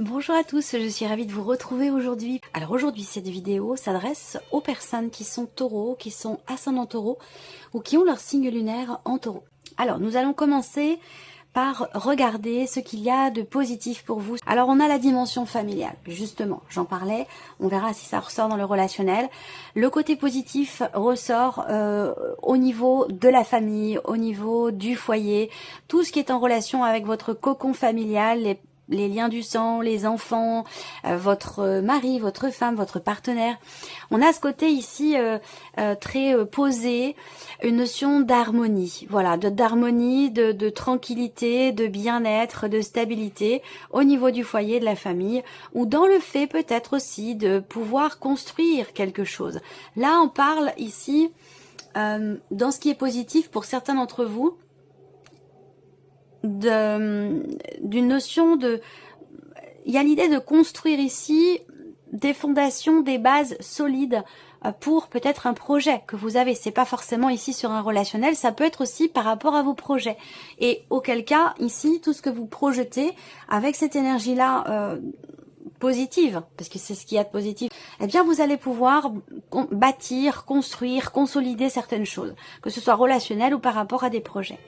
Bonjour à tous, je suis ravie de vous retrouver aujourd'hui. Alors aujourd'hui, cette vidéo s'adresse aux personnes qui sont taureaux, qui sont ascendants taureaux ou qui ont leur signe lunaire en taureau. Alors nous allons commencer par regarder ce qu'il y a de positif pour vous. Alors on a la dimension familiale, justement, j'en parlais, on verra si ça ressort dans le relationnel. Le côté positif ressort au niveau de la famille, au niveau du foyer, tout ce qui est en relation avec votre cocon familial, les liens du sang, les enfants, votre mari, votre femme, votre partenaire. On a ce côté ici très posé, une notion d'harmonie, voilà, d'harmonie, de tranquillité, de bien-être, de stabilité au niveau du foyer, de la famille, ou dans le fait peut-être aussi de pouvoir construire quelque chose. Là, on parle ici, dans ce qui est positif pour certains d'entre vous, d'une notion de... Il y a l'idée de construire ici des fondations, des bases solides pour peut-être un projet que vous avez. C'est pas forcément ici sur un relationnel, ça peut être aussi par rapport à vos projets. Et auquel cas, ici, tout ce que vous projetez avec cette énergie-là positive, parce que c'est ce qu'il y a de positif, eh bien vous allez pouvoir bâtir, construire, consolider certaines choses, que ce soit relationnel ou par rapport à des projets.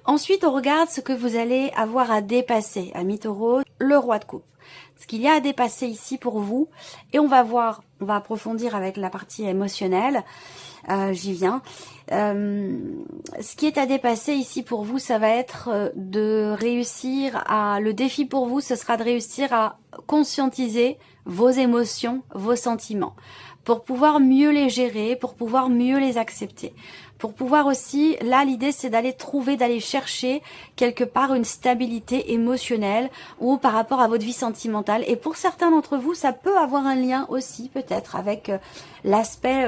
Ensuite, on regarde ce que vous allez avoir à dépasser, amis taureaux, le roi de coupe. Ce qu'il y a à dépasser ici pour vous, et on va voir, on va approfondir avec la partie émotionnelle, j'y viens. Ce qui est à dépasser ici pour vous, ça va être de réussir à, le défi pour vous, ce sera de réussir à conscientiser vos émotions, vos sentiments, pour pouvoir mieux les gérer, pour pouvoir mieux les accepter. Pour pouvoir aussi, là l'idée c'est d'aller trouver, d'aller chercher quelque part une stabilité émotionnelle ou par rapport à votre vie sentimentale. Et pour certains d'entre vous, ça peut avoir un lien aussi peut-être avec l'aspect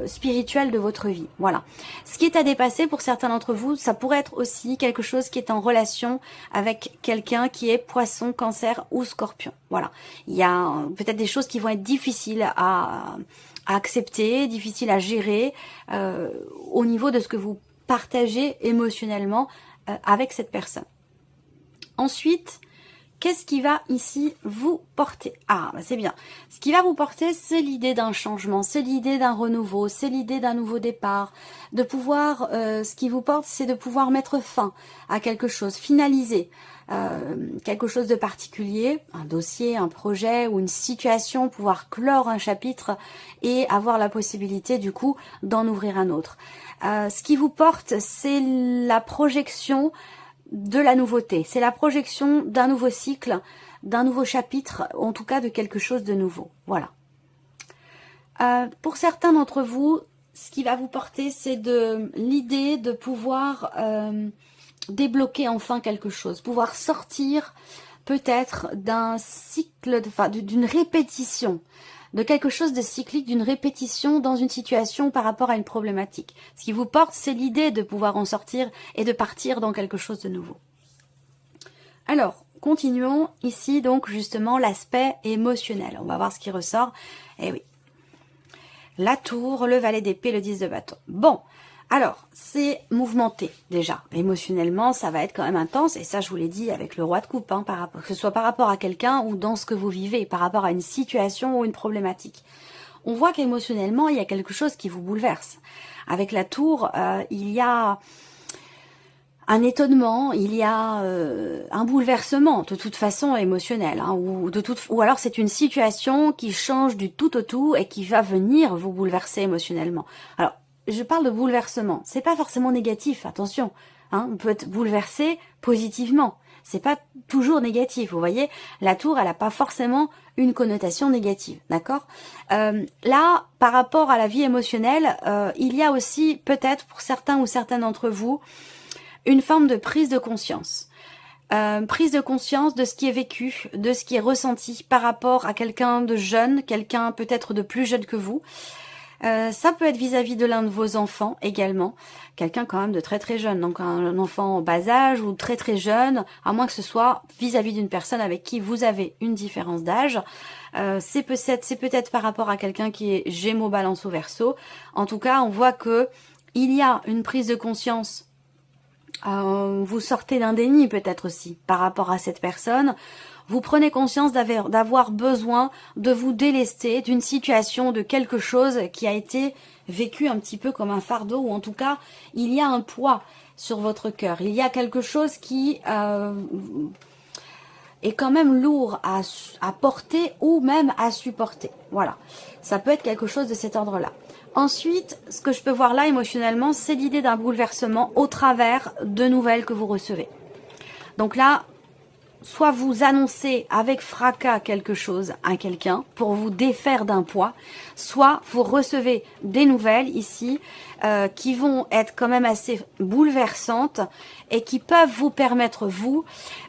spirituel de votre vie. Voilà. Ce qui est à dépasser pour certains d'entre vous, ça pourrait être aussi quelque chose qui est en relation avec quelqu'un qui est poisson, cancer ou scorpion. Voilà. Il y a peut-être des choses qui vont être difficiles à accepter, difficiles à gérer au niveau de ce que vous partagez émotionnellement avec cette personne. Ensuite, qu'est-ce qui va ici vous porter? Ah, bah c'est bien. Ce qui va vous porter, c'est l'idée d'un changement, c'est l'idée d'un renouveau, c'est l'idée d'un nouveau départ, de pouvoir, ce qui vous porte, c'est de pouvoir mettre fin à quelque chose, finaliser quelque chose de particulier, un dossier, un projet ou une situation, pouvoir clore un chapitre et avoir la possibilité du coup d'en ouvrir un autre. Ce qui vous porte, c'est la projection de la nouveauté, c'est la projection d'un nouveau cycle, d'un nouveau chapitre, en tout cas de quelque chose de nouveau. Voilà. Pour certains d'entre vous, ce qui va vous porter, c'est l'idée de pouvoir débloquer enfin quelque chose, pouvoir sortir peut-être d'un cycle, d'une répétition, de quelque chose de cyclique, d'une répétition dans une situation par rapport à une problématique. Ce qui vous porte, c'est l'idée de pouvoir en sortir et de partir dans quelque chose de nouveau. Alors, continuons ici donc justement l'aspect émotionnel. On va voir ce qui ressort. Eh oui. La tour, le valet d'épée, le 10 de bâton. Bon, alors, c'est mouvementé déjà. Émotionnellement, ça va être quand même intense. Et ça, je vous l'ai dit avec le roi de coupe, hein, que ce soit par rapport à quelqu'un ou dans ce que vous vivez, par rapport à une situation ou une problématique. On voit qu'émotionnellement, il y a quelque chose qui vous bouleverse. Avec la tour, il y a un étonnement, il y a un bouleversement de toute façon émotionnel, hein, ou alors c'est une situation qui change du tout au tout et qui va venir vous bouleverser émotionnellement. Alors, je parle de bouleversement, c'est pas forcément négatif, attention, hein, on peut être bouleversé positivement, c'est pas toujours négatif, vous voyez, la tour elle a pas forcément une connotation négative, d'accord. Là, par rapport à la vie émotionnelle, il y a aussi peut-être pour certains ou certaines d'entre vous, une forme de prise de conscience. Prise de conscience de ce qui est vécu, de ce qui est ressenti par rapport à quelqu'un de jeune, quelqu'un peut-être de plus jeune que vous. Ça peut être vis-à-vis de l'un de vos enfants également, quelqu'un quand même de très très jeune, donc un enfant en bas âge ou très très jeune, à moins que ce soit vis-à-vis d'une personne avec qui vous avez une différence d'âge. C'est peut-être par rapport à quelqu'un qui est Gémeaux, Balance ou Verseau. En tout cas, on voit que il y a une prise de conscience. Vous sortez d'un déni peut-être aussi par rapport à cette personne. vous prenez conscience d'avoir besoin de vous délester d'une situation, de quelque chose qui a été vécu un petit peu comme un fardeau, ou en tout cas, il y a un poids sur votre cœur. Il y a quelque chose qui est quand même lourd à porter ou même à supporter. Voilà, ça peut être quelque chose de cet ordre-là. Ensuite, ce que je peux voir là émotionnellement, c'est l'idée d'un bouleversement au travers de nouvelles que vous recevez. Donc là, soit vous annoncez avec fracas quelque chose à quelqu'un pour vous défaire d'un poids, soit vous recevez des nouvelles ici qui vont être quand même assez bouleversantes et qui peuvent vous permettre, vous,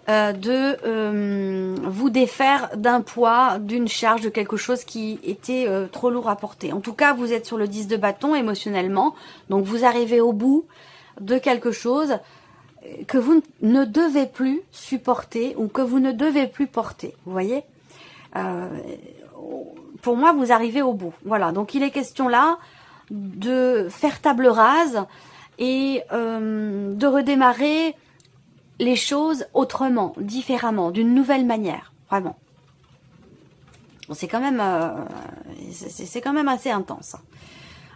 de vous défaire d'un poids, d'une charge, de quelque chose qui était trop lourd à porter. En tout cas, vous êtes sur le 10 de bâton émotionnellement, donc vous arrivez au bout de quelque chose que vous ne devez plus supporter ou que vous ne devez plus porter. Vous voyez, pour moi, vous arrivez au bout. Voilà, donc il est question là de faire table rase et de redémarrer les choses autrement, différemment, d'une nouvelle manière, vraiment. C'est quand même, c'est quand même assez intense.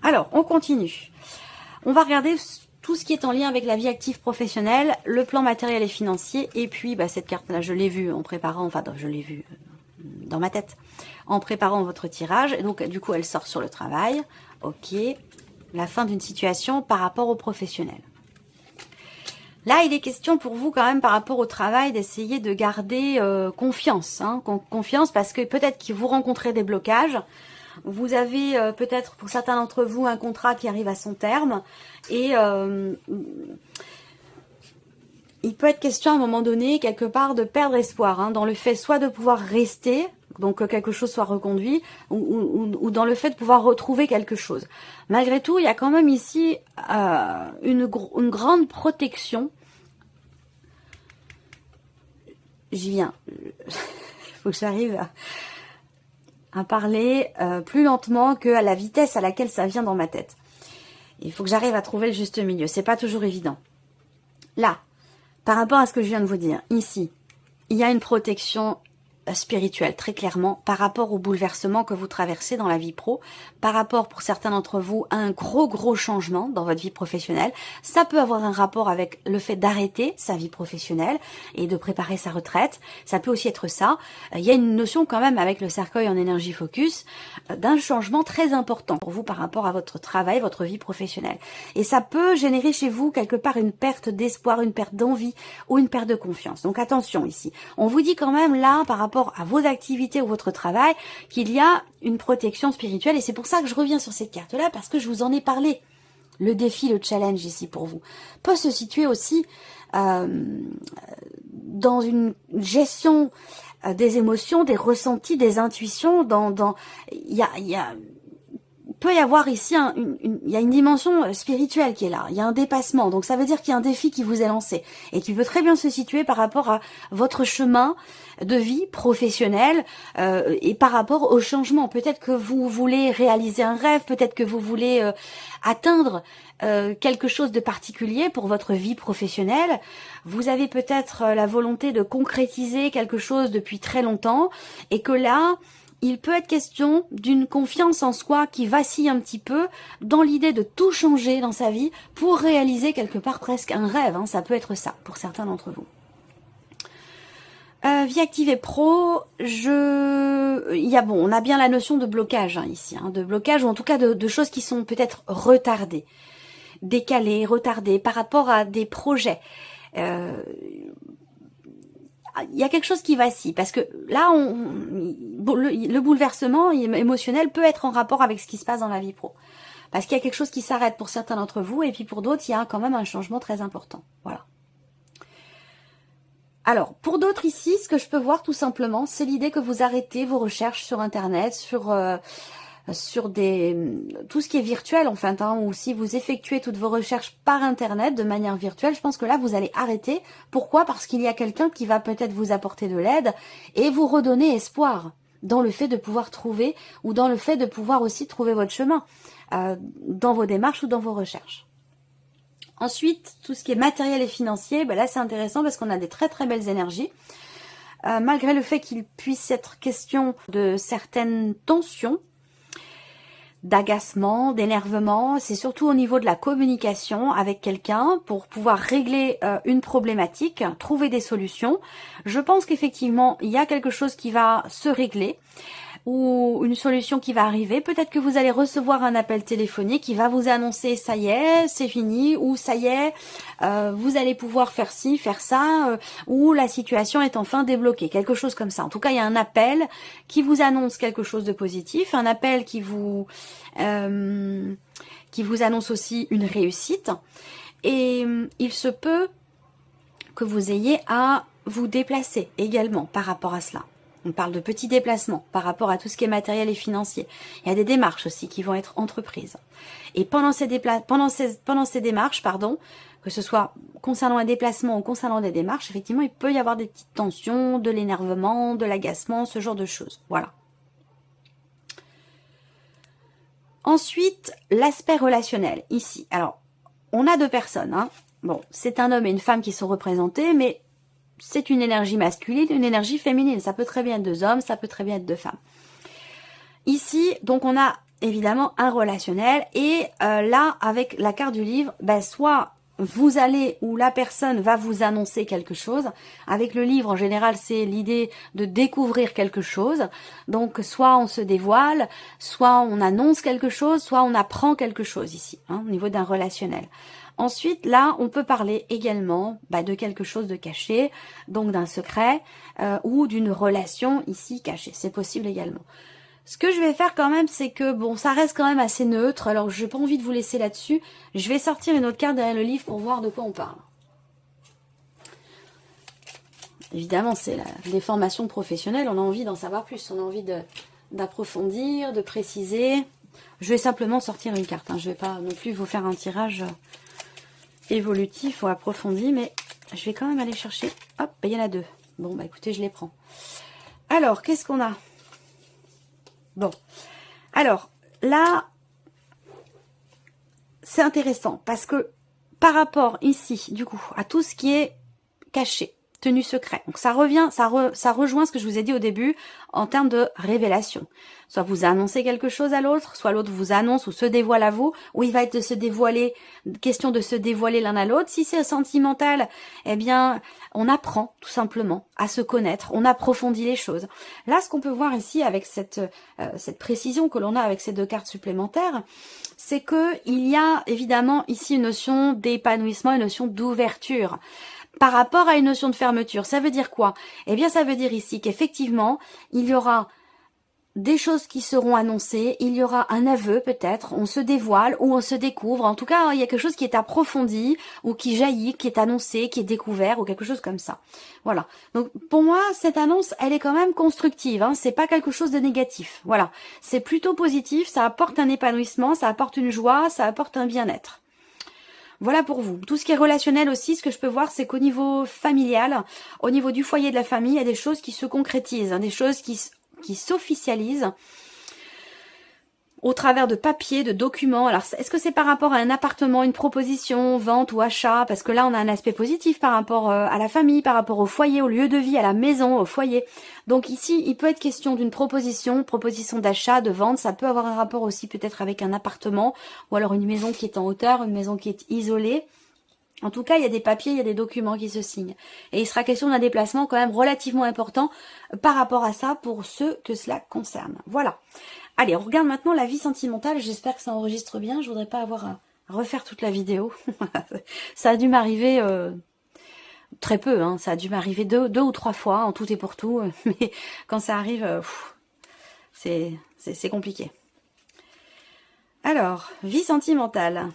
Alors, on continue. On va regarder tout ce qui est en lien avec la vie active professionnelle, le plan matériel et financier, et puis bah, cette carte-là, je l'ai vue en préparant, enfin je l'ai vue dans ma tête, en préparant votre tirage, et donc du coup elle sort sur le travail, ok, la fin d'une situation par rapport au professionnel. Là, il est question pour vous quand même par rapport au travail d'essayer de garder confiance, hein, confiance parce que peut-être que vous rencontrez des blocages. Vous avez peut-être pour certains d'entre vous un contrat qui arrive à son terme et il peut être question à un moment donné quelque part de perdre espoir hein, dans le fait soit de pouvoir rester, donc que quelque chose soit reconduit, ou dans le fait de pouvoir retrouver quelque chose. Malgré tout, il y a quand même ici une grande protection. J'y viens. Il faut que j'arrive à parler plus lentement qu'à la vitesse à laquelle ça vient dans ma tête. Il faut que j'arrive à trouver le juste milieu. C'est pas toujours évident. Là, par rapport à ce que je viens de vous dire, ici, il y a une protection spirituelle, très clairement, par rapport au bouleversement que vous traversez dans la vie pro, par rapport, pour certains d'entre vous, à un gros changement dans votre vie professionnelle. Ça peut avoir un rapport avec le fait d'arrêter sa vie professionnelle et de préparer sa retraite. Ça peut aussi être ça. Il y a une notion quand même avec le cercueil en énergie focus d'un changement très important pour vous par rapport à votre travail, votre vie professionnelle. Et ça peut générer chez vous quelque part une perte d'espoir, une perte d'envie ou une perte de confiance. Donc attention ici. On vous dit quand même là, par rapport à vos activités ou votre travail, qu'il y a une protection spirituelle et c'est pour ça que je reviens sur cette carte-là parce que je vous en ai parlé. Le défi, le challenge ici pour vous peut se situer aussi dans une gestion des émotions, des ressentis, des intuitions. Peut y avoir ici il y a une dimension spirituelle qui est là, il y a un dépassement, donc ça veut dire qu'il y a un défi qui vous est lancé et qui peut très bien se situer par rapport à votre chemin de vie professionnelle et par rapport au changement. Peut-être que vous voulez réaliser un rêve, peut-être que vous voulez atteindre quelque chose de particulier pour votre vie professionnelle. Vous avez peut-être la volonté de concrétiser quelque chose depuis très longtemps et que là, il peut être question d'une confiance en soi qui vacille un petit peu dans l'idée de tout changer dans sa vie pour réaliser quelque part presque un rêve. Hein, ça peut être ça pour certains d'entre vous. Vie active et pro, on a bien la notion de blocage hein, ici, hein, de blocage ou en tout cas de choses qui sont peut-être retardées, décalées, retardées par rapport à des projets. Il y a quelque chose qui vacille parce que là, le bouleversement émotionnel peut être en rapport avec ce qui se passe dans la vie pro. Parce qu'il y a quelque chose qui s'arrête pour certains d'entre vous et puis pour d'autres, il y a quand même un changement très important. Voilà. Alors, pour d'autres ici, ce que je peux voir tout simplement, c'est l'idée que vous arrêtez vos recherches sur Internet, sur tout ce qui est virtuel en fait, hein, ou si vous effectuez toutes vos recherches par Internet de manière virtuelle, je pense que là vous allez arrêter. Pourquoi? Parce qu'il y a quelqu'un qui va peut-être vous apporter de l'aide et vous redonner espoir dans le fait de pouvoir trouver ou dans le fait de pouvoir aussi trouver votre chemin dans vos démarches ou dans vos recherches. Ensuite, tout ce qui est matériel et financier, ben là c'est intéressant parce qu'on a des très belles énergies. malgré le fait qu'il puisse être question de certaines tensions, d'agacement, d'énervement, c'est surtout au niveau de la communication avec quelqu'un pour pouvoir régler une problématique, trouver des solutions. Je pense qu'effectivement, il y a quelque chose qui va se régler ou une solution qui va arriver. Peut-être que vous allez recevoir un appel téléphonique qui va vous annoncer ça y est, c'est fini, ou ça y est, vous allez pouvoir faire ci, faire ça, ou la situation est enfin débloquée, quelque chose comme ça. En tout cas, il y a un appel qui vous annonce quelque chose de positif, un appel qui vous annonce aussi une réussite, et il se peut que vous ayez à vous déplacer également par rapport à cela. On parle de petits déplacements par rapport à tout ce qui est matériel et financier. Il y a des démarches aussi qui vont être entreprises. Et pendant ces démarches, que ce soit concernant un déplacement ou concernant des démarches, effectivement, il peut y avoir des petites tensions, de l'énervement, de l'agacement, ce genre de choses. Voilà. Ensuite, l'aspect relationnel, ici. Alors, on a deux personnes. Hein. Bon, c'est un homme et une femme qui sont représentés, mais c'est une énergie masculine, une énergie féminine. Ça peut très bien être deux hommes, ça peut très bien être deux femmes. Ici, donc on a évidemment un relationnel. Et là, avec la carte du livre, soit vous allez ou la personne va vous annoncer quelque chose. Avec le livre, en général, c'est l'idée de découvrir quelque chose. Donc, soit on se dévoile, soit on annonce quelque chose, soit on apprend quelque chose ici, au niveau d'un relationnel. Ensuite, là, on peut parler également de quelque chose de caché, donc d'un secret ou d'une relation ici cachée. C'est possible également. Ce que je vais faire quand même, c'est que, bon, ça reste quand même assez neutre, alors je n'ai pas envie de vous laisser là-dessus. Je vais sortir une autre carte derrière le livre pour voir de quoi on parle. Évidemment, c'est les formations professionnelles, on a envie d'en savoir plus, on a envie d'approfondir, de préciser. Je vais simplement sortir une carte, je ne vais pas non plus vous faire un tirage évolutif ou approfondi, mais je vais quand même aller chercher. Hop, il y en a deux. Bon, écoutez, je les prends. Alors, qu'est-ce qu'on a? Bon, alors, là, c'est intéressant parce que par rapport ici, du coup, à tout ce qui est caché, tenu secret. Donc ça revient, ça rejoint ce que je vous ai dit au début en termes de révélation. Soit vous annoncez quelque chose à l'autre, soit l'autre vous annonce ou se dévoile à vous, ou il va être de se dévoiler, question de se dévoiler l'un à l'autre. Si c'est sentimental, eh bien, on apprend tout simplement à se connaître, on approfondit les choses. Là, ce qu'on peut voir ici avec cette précision que l'on a avec ces deux cartes supplémentaires, c'est que il y a évidemment ici une notion d'épanouissement, une notion d'ouverture. Par rapport à une notion de fermeture, ça veut dire quoi? Eh bien, ça veut dire ici qu'effectivement, il y aura des choses qui seront annoncées, il y aura un aveu peut-être, on se dévoile ou on se découvre. En tout cas, il y a quelque chose qui est approfondi ou qui jaillit, qui est annoncé, qui est découvert ou quelque chose comme ça. Voilà. Donc, pour moi, cette annonce, elle est quand même constructive. C'est pas quelque chose de négatif. Voilà. C'est plutôt positif, ça apporte un épanouissement, ça apporte une joie, ça apporte un bien-être. Voilà pour vous. Tout ce qui est relationnel aussi, ce que je peux voir, c'est qu'au niveau familial, au niveau du foyer de la famille, il y a des choses qui se concrétisent, des choses qui s'officialisent au travers de papiers, de documents. Alors, est-ce que c'est par rapport à un appartement, une proposition, vente ou achat? Parce que là, on a un aspect positif par rapport à la famille, par rapport au foyer, au lieu de vie, à la maison, au foyer. Donc ici, il peut être question d'une proposition d'achat, de vente. Ça peut avoir un rapport aussi peut-être avec un appartement ou alors une maison qui est en hauteur, une maison qui est isolée. En tout cas, il y a des papiers, il y a des documents qui se signent. Et il sera question d'un déplacement quand même relativement important par rapport à ça pour ceux que cela concerne. Voilà. Allez, on regarde maintenant la vie sentimentale. J'espère que ça enregistre bien. Je voudrais pas avoir à refaire toute la vidéo. Ça a dû m'arriver très peu. Ça a dû m'arriver deux ou trois fois en tout et pour tout. Mais quand ça arrive, c'est compliqué. Alors, vie sentimentale.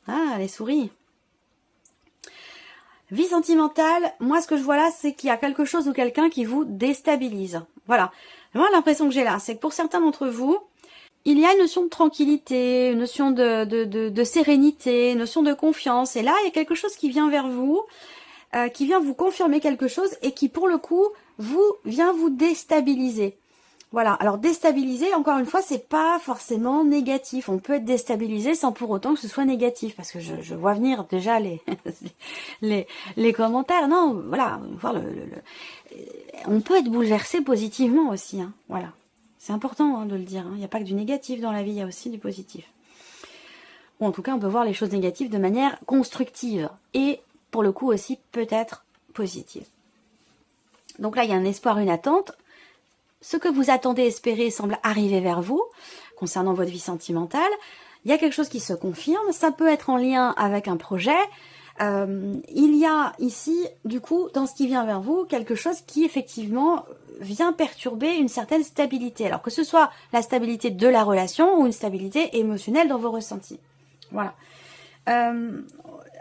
Ah, les souris. Vie sentimentale, moi ce que je vois là, c'est qu'il y a quelque chose ou quelqu'un qui vous déstabilise. Voilà. Moi l'impression que j'ai là, c'est que pour certains d'entre vous, il y a une notion de tranquillité, une notion de sérénité, une notion de confiance. Et là, il y a quelque chose qui vient vers vous, qui vient vous confirmer quelque chose et qui pour le coup, vient vous déstabiliser. Voilà, alors déstabiliser, encore une fois, c'est pas forcément négatif. On peut être déstabilisé sans pour autant que ce soit négatif, parce que je vois venir déjà les commentaires. Non, voilà, voir on peut être bouleversé positivement aussi, hein, voilà. C'est important, hein, de le dire, hein. Il n'y a pas que du négatif dans la vie, il y a aussi du positif. Ou en tout cas, on peut voir les choses négatives de manière constructive, et pour le coup aussi peut-être positive. Donc là, il y a un espoir, une attente. Ce que vous attendez, espérez, semble arriver vers vous, concernant votre vie sentimentale. Il y a quelque chose qui se confirme, ça peut être en lien avec un projet. Il y a ici, du coup, dans ce qui vient vers vous, quelque chose qui, effectivement, vient perturber une certaine stabilité. Alors que ce soit la stabilité de la relation ou une stabilité émotionnelle dans vos ressentis. Voilà.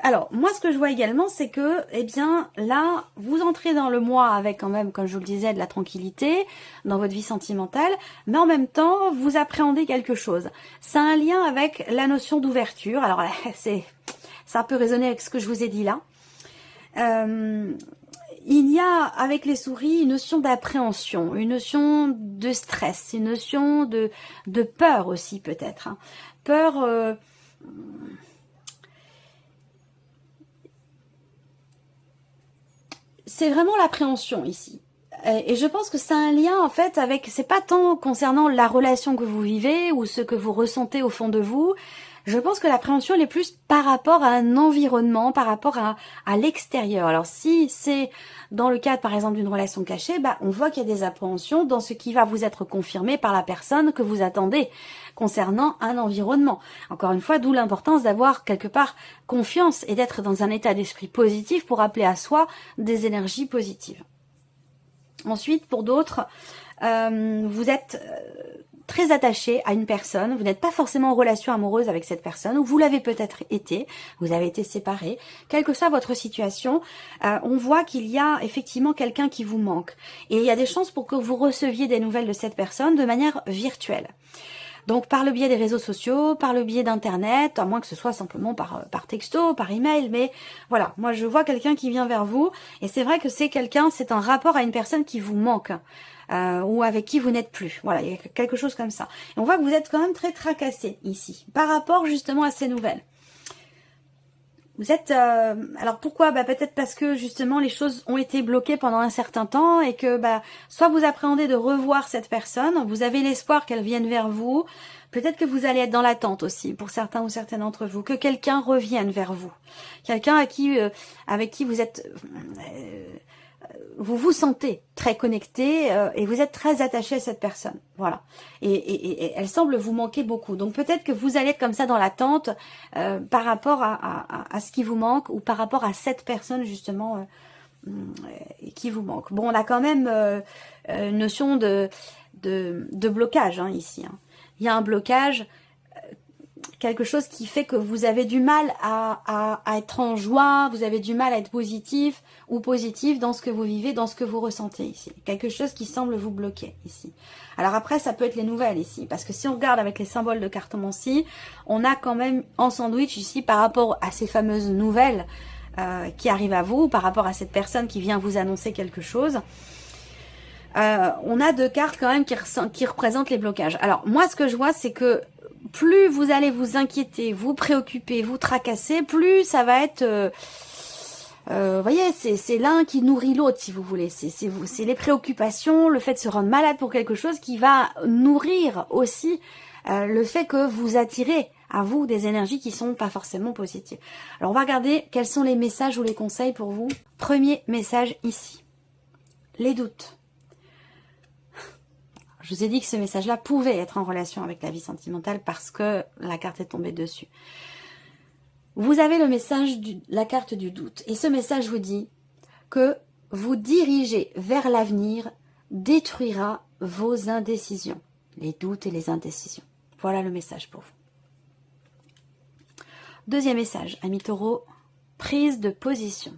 Alors, moi, ce que je vois également, c'est que, eh bien, là, vous entrez dans le mois avec quand même, comme je vous le disais, de la tranquillité dans votre vie sentimentale, mais en même temps, vous appréhendez quelque chose. Ça a un lien avec la notion d'ouverture. Alors, ça peut résonner avec ce que je vous ai dit là. Il y a, avec les souris, une notion d'appréhension, une notion de stress, une notion de peur aussi, peut-être. Hein. Peur... c'est vraiment l'appréhension ici. Et je pense que c'est un lien en fait avec, c'est pas tant concernant la relation que vous vivez ou ce que vous ressentez au fond de vous. Je pense que l'appréhension elle est plus par rapport à un environnement, par rapport à l'extérieur. Alors si c'est dans le cadre par exemple d'une relation cachée, bah, on voit qu'il y a des appréhensions dans ce qui va vous être confirmé par la personne que vous attendez concernant un environnement. Encore une fois, d'où l'importance d'avoir quelque part confiance et d'être dans un état d'esprit positif pour appeler à soi des énergies positives. Ensuite, pour d'autres, vous êtes très attaché à une personne, vous n'êtes pas forcément en relation amoureuse avec cette personne, ou vous l'avez peut-être été, vous avez été séparés, quelle que soit votre situation, on voit qu'il y a effectivement quelqu'un qui vous manque. Et il y a des chances pour que vous receviez des nouvelles de cette personne de manière virtuelle. Donc par le biais des réseaux sociaux, par le biais d'internet, à moins que ce soit simplement par texto, par email, mais voilà, moi je vois quelqu'un qui vient vers vous, et c'est vrai que c'est quelqu'un, c'est un rapport à une personne qui vous manque, ou avec qui vous n'êtes plus, voilà, il y a quelque chose comme ça. Et on voit que vous êtes quand même très tracassé ici, par rapport justement à ces nouvelles. Vous êtes... alors pourquoi? Bah, peut-être parce que justement les choses ont été bloquées pendant un certain temps et que bah, soit vous appréhendez de revoir cette personne, vous avez l'espoir qu'elle vienne vers vous, peut-être que vous allez être dans l'attente aussi pour certains ou certaines d'entre vous, que quelqu'un revienne vers vous. Quelqu'un avec qui vous êtes... vous vous sentez très connecté et vous êtes très attaché à cette personne. Voilà. Et elle semble vous manquer beaucoup. Donc peut-être que vous allez être comme ça dans l'attente par rapport à ce qui vous manque ou par rapport à cette personne justement qui vous manque. Bon, on a quand même une notion de blocage hein, ici. Hein. Il y a un blocage, quelque chose qui fait que vous avez du mal à être en joie, vous avez du mal à être positif ou positif dans ce que vous vivez, dans ce que vous ressentez ici. Quelque chose qui semble vous bloquer ici. Alors après, ça peut être les nouvelles ici, parce que si on regarde avec les symboles de cartomancie, on a quand même en sandwich ici par rapport à ces fameuses nouvelles qui arrivent à vous, par rapport à cette personne qui vient vous annoncer quelque chose. On a deux cartes quand même qui représentent les blocages. Alors moi, ce que je vois, c'est que plus vous allez vous inquiéter, vous préoccuper, vous tracasser, plus ça va être... vous voyez, c'est l'un qui nourrit l'autre, si vous voulez. C'est les préoccupations, le fait de se rendre malade pour quelque chose qui va nourrir aussi le fait que vous attirez à vous des énergies qui sont pas forcément positives. Alors on va regarder quels sont les messages ou les conseils pour vous. Premier message ici. Les doutes. Je vous ai dit que ce message-là pouvait être en relation avec la vie sentimentale parce que la carte est tombée dessus. Vous avez le message, la carte du doute. Et ce message vous dit que vous dirigez vers l'avenir détruira vos indécisions. Les doutes et les indécisions. Voilà le message pour vous. Deuxième message, amis taureaux, prise de position.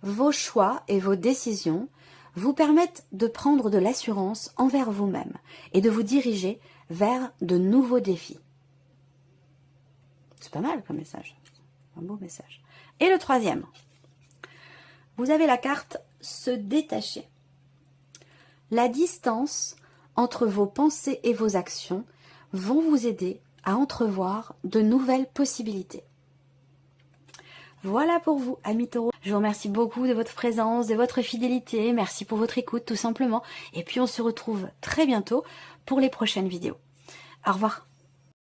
Vos choix et vos décisions vous permettent de prendre de l'assurance envers vous-même et de vous diriger vers de nouveaux défis. C'est pas mal comme message, un beau message. Et le troisième, vous avez la carte se détacher. La distance entre vos pensées et vos actions vont vous aider à entrevoir de nouvelles possibilités. Voilà pour vous, amis taureaux. Je vous remercie beaucoup de votre présence, de votre fidélité. Merci pour votre écoute, tout simplement. Et puis on se retrouve très bientôt pour les prochaines vidéos. Au revoir.